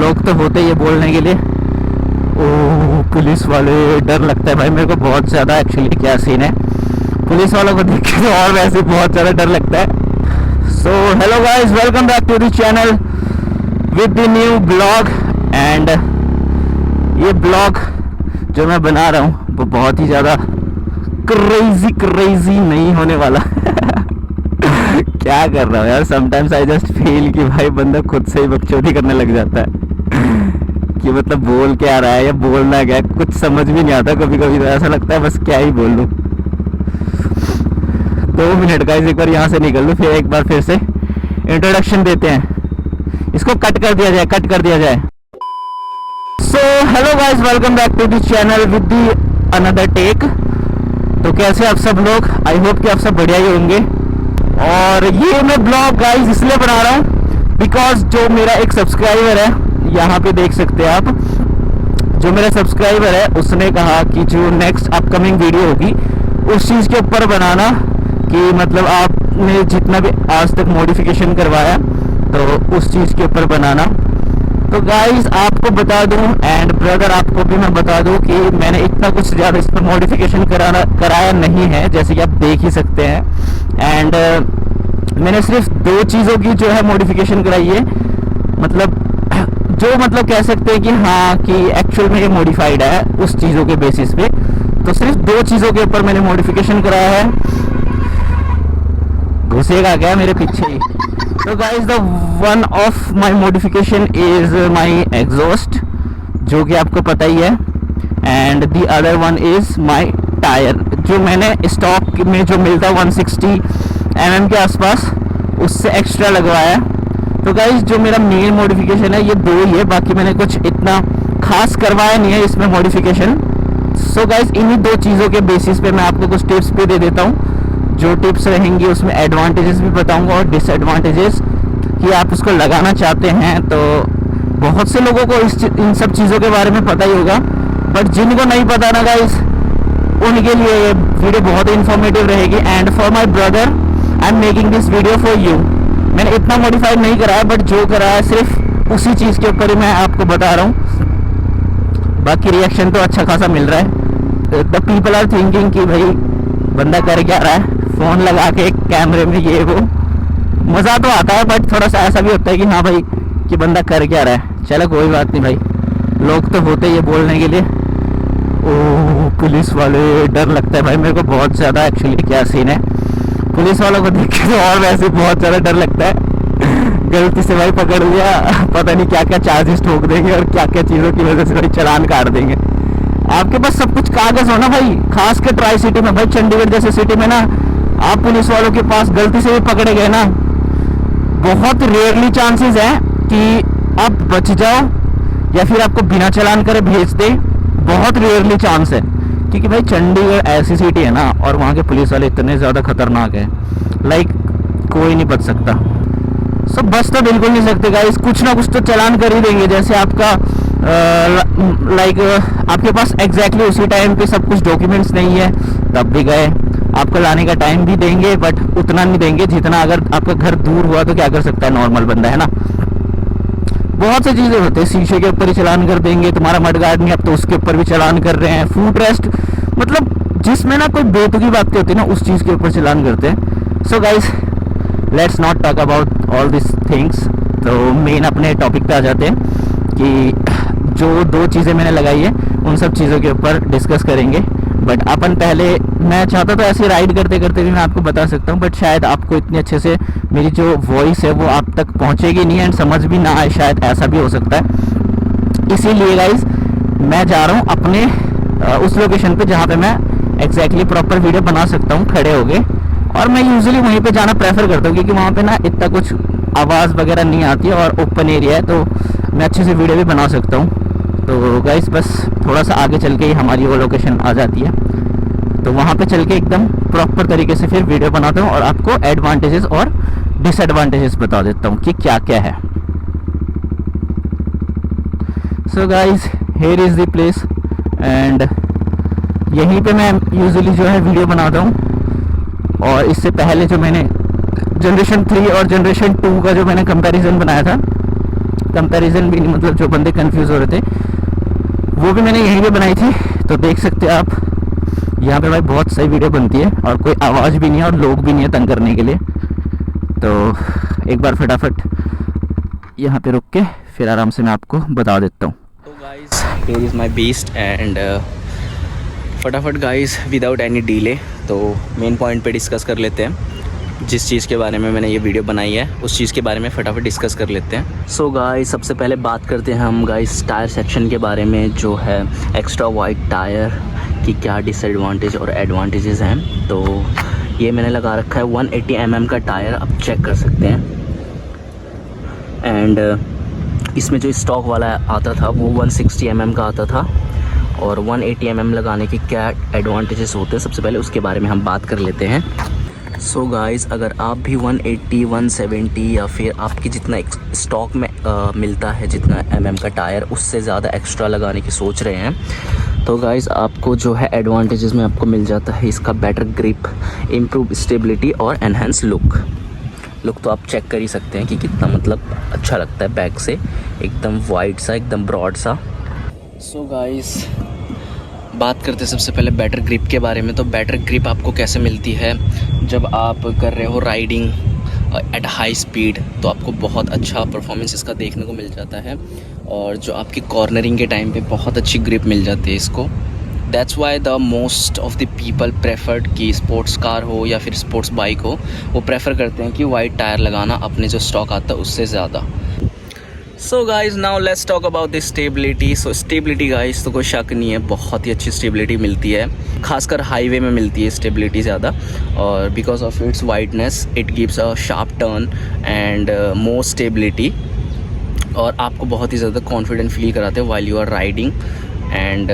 लोग तो होते ही है बोलने के लिए। ओह पुलिस वाले, डर लगता है भाई मेरे को बहुत ज़्यादा। एक्चुअली क्या सीन है, पुलिस वालों को देख के तो और वैसे बहुत ज़्यादा डर लगता है। So hello guys, welcome back to the channel with the new blog. And ये ब्लॉग जो मैं बना रहा हूँ वो बहुत ही ज़्यादा क्रेजी नहीं होने वाला। क्या कर रहा हूँ यार, समटाइम्स आई जस्ट फील कि भाई बंदा खुद से ही बकचोदी करने लग जाता है कि मतलब बोल क्या रहा है या बोलना क्या है, कुछ समझ भी नहीं आता। कभी कभी तो ऐसा लगता है बस क्या ही बोल लूँ। 2 मिनट का एक बार यहाँ से निकल लूँ, फिर एक बार फिर से इंट्रोडक्शन देते हैं। इसको कट कर दिया जाए। So hello guys, welcome back to the channel with the another take. तो कैसे आप सब लोग, आई होप कि आप सब बढ़िया ही होंगे। और ये मैं ब्लॉग गाइस इसलिए बना रहा हूँ बिकॉज जो मेरा एक सब्सक्राइबर है, यहाँ पे देख सकते हैं आप, जो मेरा सब्सक्राइबर है उसने कहा कि जो नेक्स्ट अपकमिंग वीडियो होगी उस चीज़ के ऊपर बनाना, कि मतलब आपने जितना भी आज तक मॉडिफिकेशन करवाया तो उस चीज़ के ऊपर बनाना। तो गाइस आपको बता दूं एंड ब्रदर आपको भी मैं बता दूं कि मैंने इतना कुछ ज़्यादा इस पर मॉडिफिकेशन कराया नहीं है, जैसे कि आप देख ही सकते हैं। एंड मैंने सिर्फ 2 चीज़ों की जो है मॉडिफिकेशन कराई है, मतलब जो मतलब कह सकते हैं कि हाँ कि एक्चुअल में ये मॉडिफाइड है उस चीज़ों के बेसिस पे। तो सिर्फ 2 चीज़ों के ऊपर मैंने मॉडिफिकेशन कराया है। घुसेगा क्या मेरे पीछे ही। तो guys the one of my modification is my exhaust, जो कि आपको पता ही है। And the other one is my tyre, जो मैंने स्टॉक में जो मिलता है 160 mm के आसपास, उससे एक्स्ट्रा लगवाया। तो गाइस जो मेरा मेन मॉडिफिकेशन है ये 2 ही है, बाकी मैंने कुछ इतना खास करवाया नहीं है इसमें मॉडिफिकेशन। सो गाइस इन्हीं 2 चीज़ों के बेसिस पे मैं आपको कुछ टिप्स भी दे देता हूँ। जो टिप्स रहेंगी उसमें एडवांटेजेस भी बताऊंगा और डिसएडवांटेजेस, कि आप उसको लगाना चाहते हैं तो बहुत से लोगों को इन सब चीज़ों के बारे में पता ही होगा, बट जिनको नहीं पता ना गाइस उनके लिए ये वीडियो बहुत ही इन्फॉर्मेटिव रहेगी। And for my brother I am making this video for you. मैंने इतना मॉडिफाइड नहीं कराया, बट जो कराया सिर्फ उसी चीज़ के ऊपर ही मैं आपको बता रहा हूँ। बाकी रिएक्शन तो अच्छा खासा मिल रहा है। द पीपल आर थिंकिंग कि भाई बंदा कर क्या रहा है, फ़ोन लगा के कैमरे में ये वो। मज़ा तो आता है बट थोड़ा सा ऐसा भी होता है कि हाँ भाई कि बंदा कर क्या रहा है। चलो कोई बात नहीं भाई, लोग तो होते ही है बोलने के लिए। ओह पुलिस वाले, डर लगता है भाई मेरे को बहुत ज़्यादा। एक्चुअली क्या सीन है, पुलिस वालों को देख के तो और वैसे बहुत ज़्यादा डर लगता है। गलती से भाई पकड़ लिया, पता नहीं क्या क्या चार्जेस ठोक देंगे और क्या क्या चीज़ों की वजह से भाई चालान काट देंगे। आपके पास सब कुछ कागज़ हो ना भाई, खास कर ट्राई सिटी में भाई, चंडीगढ़ जैसे सिटी में ना, आप पुलिस वालों के पास गलती से भी पकड़े गए ना, बहुत रेयरली चांसेस है कि आप बच जाओ या फिर आपको बिना चालान करे भेज दे। बहुत रेयरली चांस है, क्योंकि भाई चंडीगढ़ ऐसी सिटी है ना और वहाँ के पुलिस वाले इतने ज़्यादा खतरनाक है, लाइक कोई नहीं बच सकता। सब बच तो बिल्कुल नहीं सकते गाइस, कुछ ना कुछ तो चालान कर ही देंगे। जैसे आपका लाइक आपके पास एग्जैक्टली उसी टाइम पे सब कुछ डॉक्यूमेंट्स नहीं है तब भी गए, आपको लाने का टाइम भी देंगे बट उतना नहीं देंगे जितना अगर आपका घर दूर हुआ तो क्या कर सकता है नॉर्मल बंदा, है ना। बहुत सी चीज़ें होती है, शीशे के ऊपर ही चालान कर देंगे, तुम्हारा मडगार्ड नहीं अब तो उसके ऊपर भी चालान कर रहे हैं, फूड रेस्ट, मतलब जिसमें ना कोई बेतुकी बातें होती है ना उस चीज़ के ऊपर चालान करते हैं। So guys let's not talk about all this things. तो मेन अपने टॉपिक पे आ जाते हैं कि जो 2 चीज़ें मैंने लगाई है उन सब चीज़ों के ऊपर डिस्कस करेंगे। बट अपन पहले, मैं चाहता तो ऐसे राइड करते करते भी मैं आपको बता सकता हूँ, बट शायद आपको इतनी अच्छे से मेरी जो वॉइस है वो आप तक पहुँचेगी नहीं एंड समझ भी ना आए, शायद ऐसा भी हो सकता है। इसीलिए गाइज मैं जा रहा हूँ अपने उस लोकेशन पे जहाँ पे मैं एग्जैक्टली प्रॉपर वीडियो बना सकता हूँ खड़े होके। और मैं यूजुअली वहीं पे जाना प्रेफर करता हूँ क्योंकि वहाँ पे ना इतना कुछ आवाज़ वगैरह नहीं आती है और ओपन एरिया है, तो मैं अच्छे से वीडियो भी बना सकता हूँ। तो गाइस बस थोड़ा सा आगे चल के ही हमारी वो लोकेशन आ जाती है, तो वहाँ पे चल के एकदम प्रॉपर तरीके से फिर वीडियो बनाता हूँ और आपको एडवांटेजेस और डिसएडवांटेजेस बता देता हूँ कि क्या क्या है। So guys here is the place and यहीं पे मैं यूजुअली जो है वीडियो बनाता हूँ। और इससे पहले जो मैंने जनरेशन 3 और जनरेशन 2 का जो मैंने कंपैरिजन बनाया था कंपैरिजन भी नहीं, मतलब जो बंदे कंफ्यूज हो रहे थे वो भी मैंने यहीं पे बनाई थी। तो देख सकते हैं आप, यहाँ पे भाई बहुत सही वीडियो बनती है और कोई आवाज़ भी नहीं है और लोग भी नहीं है तंग करने के लिए। तो एक बार फटाफट यहाँ पे रुक के फिर आराम से मैं आपको बता देता हूँ। तो guys here is my beast and फटाफट गाइस विदाउट एनी डिले तो मेन पॉइंट पे डिस्कस कर लेते हैं। जिस चीज़ के बारे में मैंने ये वीडियो बनाई है उस चीज़ के बारे में फटाफट डिस्कस कर लेते हैं। सो गाइस सबसे पहले बात करते हैं हम गाइस टायर सेक्शन के बारे में, जो है एक्स्ट्रा वाइड टायर की क्या डिसएडवांटेज और एडवांटेजेस हैं। तो ये मैंने लगा रखा है 180 mm का टायर, आप चेक कर सकते हैं। एंड इसमें जो स्टॉक वाला आता था वो 160 mm का आता था। और 180 mm लगाने के क्या एडवांटेजेस होते हैं सबसे पहले उसके बारे में हम बात कर लेते हैं। सो गाइस अगर आप भी 180, 170 या फिर आपकी जितना स्टॉक में मिलता है जितना mm का टायर उससे ज़्यादा एक्स्ट्रा लगाने की सोच रहे हैं तो गाइस आपको जो है एडवांटेजेस में आपको मिल जाता है इसका बेटर ग्रिप, इम्प्रूव स्टेबिलिटी और एनहेंस लुक तो आप चेक कर ही सकते हैं कि कितना मतलब अच्छा लगता है बैक से, एकदम वाइड सा, एकदम ब्रॉड सा। सो गाइस बात करते हैं सबसे पहले बेटर ग्रिप के बारे में। तो बेटर ग्रिप आपको कैसे मिलती है, जब आप कर रहे हो राइडिंग एट हाई स्पीड तो आपको बहुत अच्छा परफॉर्मेंस इसका देखने को मिल जाता है। और जो आपकी कॉर्नरिंग के टाइम पे बहुत अच्छी ग्रिप मिल जाती है इसको। That's why the most of the people preferred कि स्पोर्ट्स कार हो या फिर स्पोर्ट्स बाइक हो वो प्रेफर करते हैं कि वाइड टायर लगाना अपने जो स्टॉक आता है उससे ज़्यादा। सो guys now let's talk about the stability. So stability guys तो कोई शक नहीं है, बहुत ही अच्छी स्टेबिलिटी मिलती है, खासकर हाईवे में मिलती है स्टेबिलिटी ज़्यादा। और because of its wideness it gives a sharp turn and more stability और आपको बहुत ही ज़्यादा कॉन्फिडेंट फील कराते हैं while you are riding. And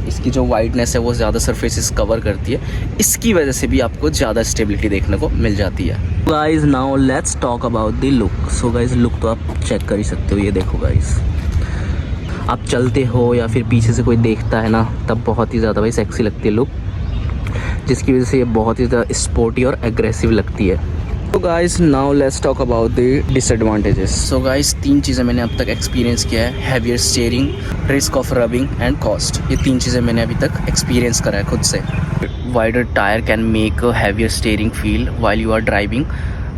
इसकी जो वाइडनेस है वो ज़्यादा सरफेसेस कवर करती है, इसकी वजह से भी आपको ज़्यादा स्टेबिलिटी देखने को मिल जाती है। Guys now let's talk about the look. So guys look तो आप चेक कर ही सकते हो, ये देखो गाइज, आप चलते हो या फिर पीछे से कोई देखता है ना तब बहुत ही ज़्यादा भाई सेक्सी लगती है लुक, जिसकी वजह से ये बहुत ही ज़्यादा स्पोर्टी और एग्रेसिव लगती है। तो guys now let's talk about the disadvantages. So guys 3 चीज़ें मैंने अब तक एक्सपीरियंस किया है, heavier steering, risk of rubbing and cost. ये 3 चीज़ें मैंने अभी तक एक्सपीरियंस करा है खुद से। Wider tyre can make a heavier steering feel while you are driving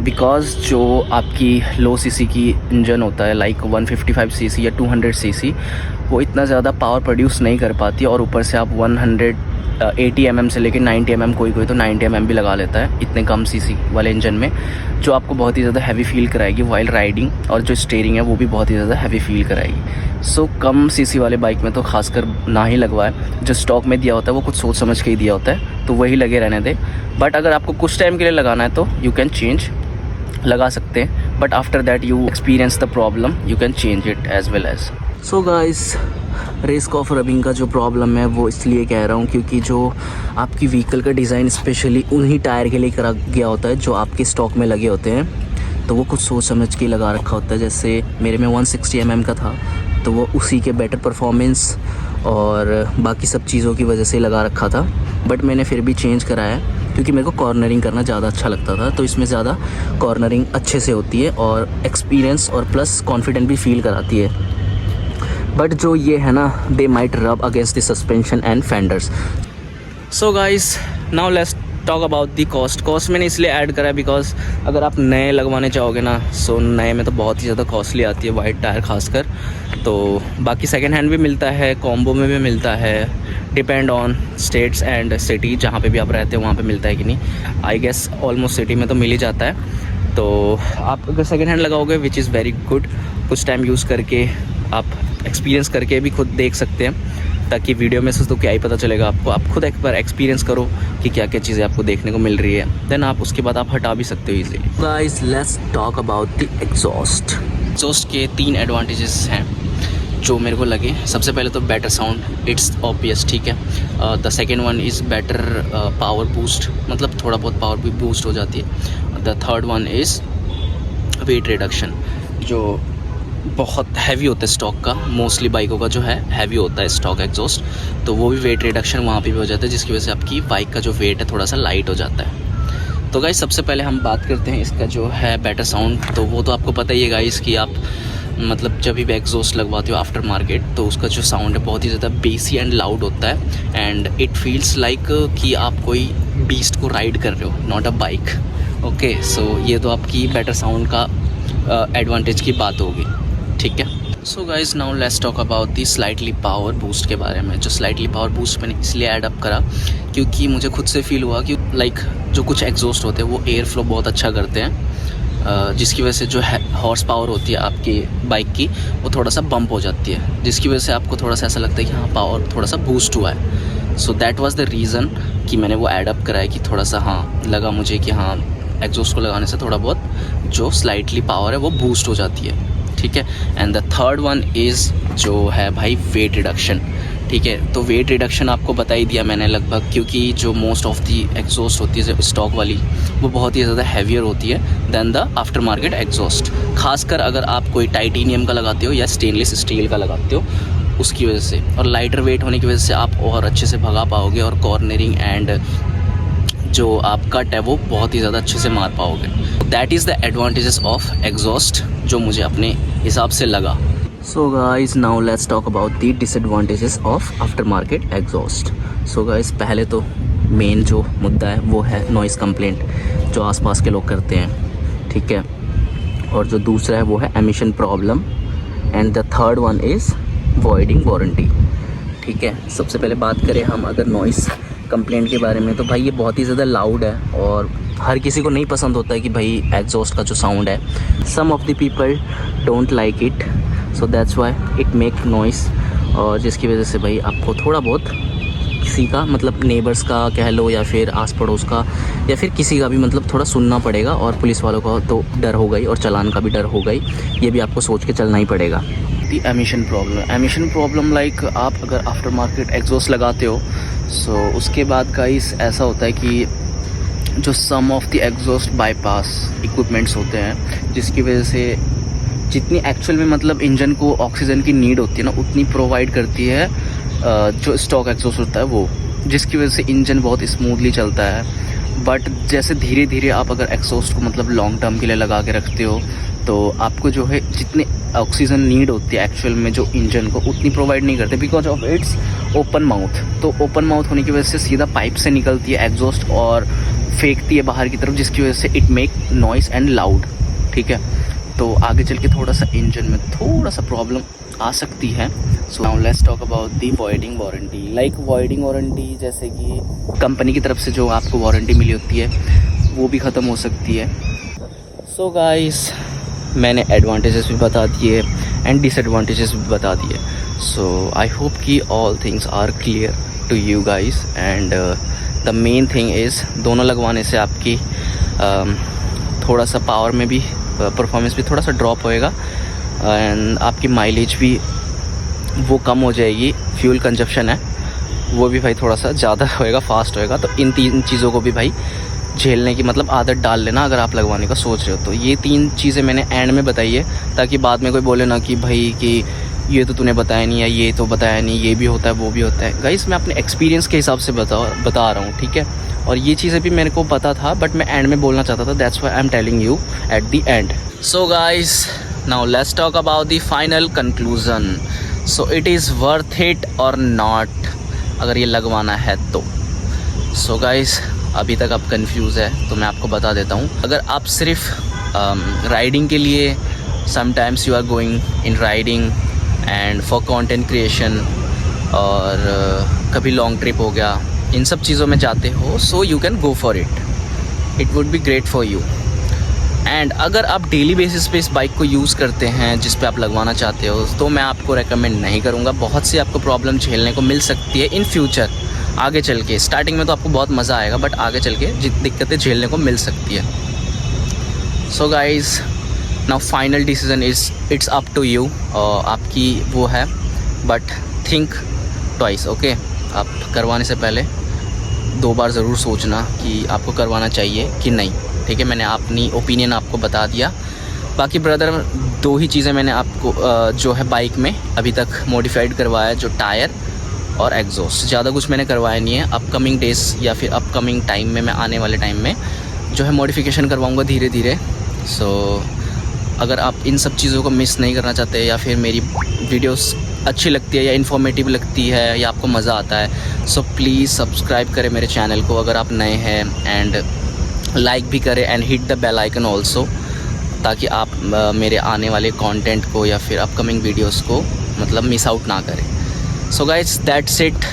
because जो आपकी लो सीसी की इंजन होता है लाइक 155 सीसी या 200 सीसी वो इतना ज़्यादा पावर प्रोड्यूस नहीं कर पाती और ऊपर से आप 180 mm से लेकर 90 mm कोई तो 90 mm भी लगा लेता है इतने कम सीसी वाले इंजन में, जो आपको बहुत ही ज़्यादा हैवी फील कराएगी वाइल राइडिंग। और जो स्टीयरिंग है वो भी बहुत ही ज़्यादा हैवी फील कराएगी। सो कम सीसी वाले बाइक में तो खासकर ना ही लगवाए, जो स्टॉक में दिया होता है वो कुछ सोच समझ के ही दिया होता है तो वही लगे रहने दे। बट अगर आपको कुछ टाइम के लिए लगाना है तो यू कैन चेंज, लगा सकते हैं, but after that you experience the problem you can change it as well as. So guys risk of rubbing का जो प्रॉब्लम है वो इसलिए कह रहा हूँ क्योंकि जो आपकी व्हीकल का डिज़ाइन स्पेशली उन्हीं टायर के लिए करा गया होता है जो आपके स्टॉक में लगे होते हैं, तो वो कुछ सोच समझ के लगा रखा होता है। जैसे मेरे में 160 mm का था तो वो उसी के बेटर परफॉर्मेंस और बाकी सब चीज़ों की वजह से लगा रखा था, बट मैंने फिर भी चेंज कराया क्योंकि मेरे को कॉर्नरिंग करना ज़्यादा अच्छा लगता था। तो इसमें ज़्यादा कॉर्नरिंग अच्छे से होती है और एक्सपीरियंस और प्लस कॉन्फिडेंट भी फील कराती है। बट जो ये है ना दे माइट रब against the suspension and fenders. So guys now let's talk about the cost मैंने इसलिए ऐड करा है बिकॉज अगर आप नए लगवाने चाहोगे ना सो नए में तो बहुत ही ज़्यादा कॉस्टली आती है वाइड टायर खासकर। तो बाकी सेकेंड हैंड भी मिलता है, कॉम्बो में भी मिलता है, depend on states and city जहाँ पे भी आप रहते हो वहाँ पे मिलता है कि नहीं। आई गेस ऑलमोस्ट सिटी में तो मिल ही जाता है। तो आप अगर सेकेंड हैंड लगाओगे विच इज़ वेरी गुड, कुछ टाइम यूज़ करके आप एक्सपीरियंस करके भी खुद देख सकते हैं, ताकि वीडियो में से तो क्या ही पता चलेगा आपको, आप खुद एक बार एक्सपीरियंस करो कि क्या क्या चीज़ें आपको देखने को मिल रही है, देन आप उसके बाद आप हटा भी सकते हो easily. Guys let's talk about the exhaust के 3 एडवांटेजेस हैं जो मेरे को लगे। सबसे पहले तो बेटर साउंड, इट्स ऑब्वियस, ठीक है। The second one is better power boost, मतलब थोड़ा बहुत पावर भी बूस्ट हो जाती है। The third one is weight reduction, जो बहुत हैवी होता है स्टॉक का, मोस्टली बाइकों का जो है हैवी होता है स्टॉक एग्जॉस्ट, तो वो भी वेट रिडक्शन वहाँ पे भी हो जाता है जिसकी वजह से आपकी बाइक का जो वेट है थोड़ा सा लाइट हो जाता है। तो गाइस सबसे पहले हम बात करते हैं इसका जो है बेटर साउंड। तो वो तो आपको पता ही है गाइस कि आप मतलब जब भी एग्जॉस्ट लगवाते हो आफ्टर मार्केट, तो उसका जो साउंड है बहुत ही ज़्यादा बेसी एंड लाउड होता है, एंड इट फील्स लाइक कि आप कोई बीस्ट को राइड कर रहे हो, नॉट अ बाइक। ओके, सो ये तो आपकी बेटर साउंड का एडवांटेज की बात होगी, ठीक है। So guys now let's talk about the slightly power boost के बारे में। जो स्लाइटली पावर बूस्ट मैंने इसलिए ऐड अप करा क्योंकि मुझे खुद से फील हुआ कि लाइक जो कुछ एग्जॉस्ट होते हैं वो एयर फ्लो बहुत अच्छा करते हैं, जिसकी वजह से जो है हॉर्स पावर होती है आपकी बाइक की वो थोड़ा सा बम्प हो जाती है, जिसकी वजह से आपको थोड़ा सा ऐसा लगता है कि हाँ पावर थोड़ा सा बूस्ट हुआ है। So that was the reason कि मैंने वो ऐड अप कराया कि थोड़ा सा हाँ लगा मुझे कि हाँ एग्जॉस्ट को लगाने से थोड़ा बहुत जो स्लाइटली पावर है वो बूस्ट हो जाती है, ठीक है। And the third one is जो है भाई वेट रिडक्शन, ठीक है। तो वेट रिडक्शन आपको बता ही दिया मैंने लगभग, क्योंकि जो मोस्ट ऑफ दी एग्जॉस्ट होती है स्टॉक वाली वो बहुत ही ज़्यादा हैवियर होती है than the after market exhaust, खासकर अगर आप कोई टाइटेनियम का लगाते हो या स्टेनलेस स्टील का लगाते हो उसकी वजह से, और लाइटर वेट होने की वजह से आप और अच्छे से भगा पाओगे और कॉर्नरिंग एंड जो आप कट है वो बहुत ही ज़्यादा अच्छे से मार पाओगे। That is the advantages of exhaust जो मुझे अपने हिसाब से लगा। सो guys now let's talk about the disadvantages of after market exhaust. So guys पहले तो मेन जो मुद्दा है वो है नॉइज़ कंप्लेंट जो आसपास के लोग करते हैं, ठीक है। और जो दूसरा है वो है emission problem, and the third one is voiding warranty, ठीक है। सबसे पहले बात करें हम अगर नॉइज़ कंप्लेंट के बारे में, तो भाई ये बहुत ही ज़्यादा लाउड है और हर किसी को नहीं पसंद होता है कि भाई एग्जॉस्ट का जो साउंड है, some of the people don't like it, so that's why it make noise, और जिसकी वजह से भाई आपको थोड़ा बहुत किसी का मतलब नेबर्स का कह लो या फिर आस पड़ोस का या फिर किसी का भी मतलब थोड़ा सुनना पड़ेगा, और पुलिस वालों का तो डर हो गई और चालान का भी डर हो गई, ये भी आपको सोच के चलना ही पड़ेगा। एमिशन प्रॉब्लम लाइक आप अगर आफ्टर मार्केट एग्जॉस्ट लगाते हो सो उसके बाद गाइस ऐसा होता है कि जो some of the exhaust bypass equipments होते हैं, जिसकी वजह से जितनी एक्चुअल में मतलब इंजन को ऑक्सीजन की नीड होती है ना उतनी प्रोवाइड करती है जो स्टॉक एग्जॉस्ट होता है वो, जिसकी वजह से इंजन बहुत स्मूथली चलता है। बट जैसे धीरे धीरे आप अगर एग्जॉस्ट को मतलब लॉन्ग टर्म के लिए लगा के रखते हो तो आपको जो है जितनी ऑक्सीजन नीड होती है एक्चुअल में जो इंजन को उतनी प्रोवाइड नहीं करते, because of it's open mouth. तो ओपन माउथ होने की वजह से सीधा पाइप से निकलती है एग्जॉस्ट और फेंकती है बाहर की तरफ, जिसकी वजह से it make noise and loud, ठीक है। तो आगे चल के थोड़ा सा इंजन में थोड़ा सा प्रॉब्लम आ सकती है। So now let's talk about the voiding warranty. Like voiding warranty जैसे कि कंपनी की तरफ से जो आपको वारंटी मिली होती है वो भी ख़त्म हो सकती है। सो गाइस मैंने एडवांटेजेस भी बता दिए एंड डिसएडवांटेजेस भी बता दिए। सो आई होप कि all things are clear to you guys, and the main thing is दोनों लगवाने से आपकी थोड़ा सा पावर में भी परफॉर्मेंस भी थोड़ा सा ड्रॉप होएगा, एंड आपकी माइलेज भी वो कम हो जाएगी, फ्यूल कंजप्शन है वो भी भाई थोड़ा सा ज़्यादा होएगा, फास्ट होएगा। तो इन तीन चीज़ों को भी भाई झेलने की मतलब आदत डाल लेना अगर आप लगवाने का सोच रहे हो। तो ये तीन चीज़ें मैंने एंड में बताई है ताकि बाद में कोई बोले ना कि भाई कि ये तो तूने बताया नहीं, या ये तो बताया नहीं, ये भी होता है वो भी होता है। गाइस मैं अपने एक्सपीरियंस के हिसाब से बता रहा हूँ, ठीक है। और ये चीज़ें भी मेरे को पता था बट मैं एंड में बोलना चाहता था, that's why I am telling you at the end. So guys now let's talk about the final conclusion. So it is worth it और नॉट अगर ये लगवाना है तो। सो गाइस अभी तक आप कंफ्यूज है तो मैं आपको बता देता हूँ। अगर आप सिर्फ राइडिंग के लिए, sometimes you are going in riding and for content creation, और कभी लॉन्ग ट्रिप हो गया, इन सब चीज़ों में जाते हो, so you can go for it would be great for you. And अगर आप डेली बेसिस पे इस बाइक को यूज़ करते हैं जिस पे आप लगवाना चाहते हो, तो मैं आपको रेकमेंड नहीं करूँगा। बहुत सी आपको प्रॉब्लम झेलने को मिल सकती है इन फ्यूचर, आगे चल के। स्टार्टिंग में तो आपको बहुत मज़ा आएगा बट आगे चल के दिक्कतें झेलने को मिल सकती है। So guys now final decision is it's up to you, आपकी वो है, बट थिंक ट्वाइस, ओके। आप करवाने से पहले 2 बार ज़रूर सोचना कि आपको करवाना चाहिए कि नहीं, ठीक है। मैंने अपनी ओपिनियन आपको बता दिया। बाकी ब्रदर 2 ही चीज़ें मैंने आपको जो है बाइक में अभी तक मॉडिफाइड करवाया, जो टायर और एग्जॉस्ट, ज़्यादा कुछ मैंने करवाया नहीं है। अपकमिंग डेज या फिर अपकमिंग टाइम में, मैं आने वाले टाइम में जो है मॉडिफिकेशन करवाऊँगा धीरे धीरे। सो अगर आप इन सब चीज़ों को मिस नहीं करना चाहते या फिर मेरी वीडियोस अच्छी लगती है या इन्फॉर्मेटिव लगती है या आपको मज़ा आता है, सो प्लीज़ सब्सक्राइब करें मेरे चैनल को अगर आप नए हैं, एंड लाइक भी करें and hit the bell icon also, ताकि आप मेरे आने वाले कंटेंट को या फिर अपकमिंग वीडियोस को मतलब मिस आउट ना करें। सो गाइस दैट्स इट,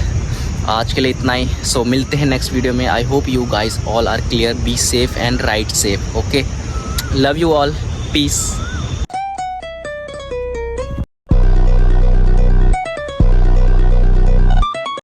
आज के लिए इतना ही। सो मिलते हैं नेक्स्ट वीडियो में। I hope you guys all are clear, be safe and ride safe. Okay, love you all, piece.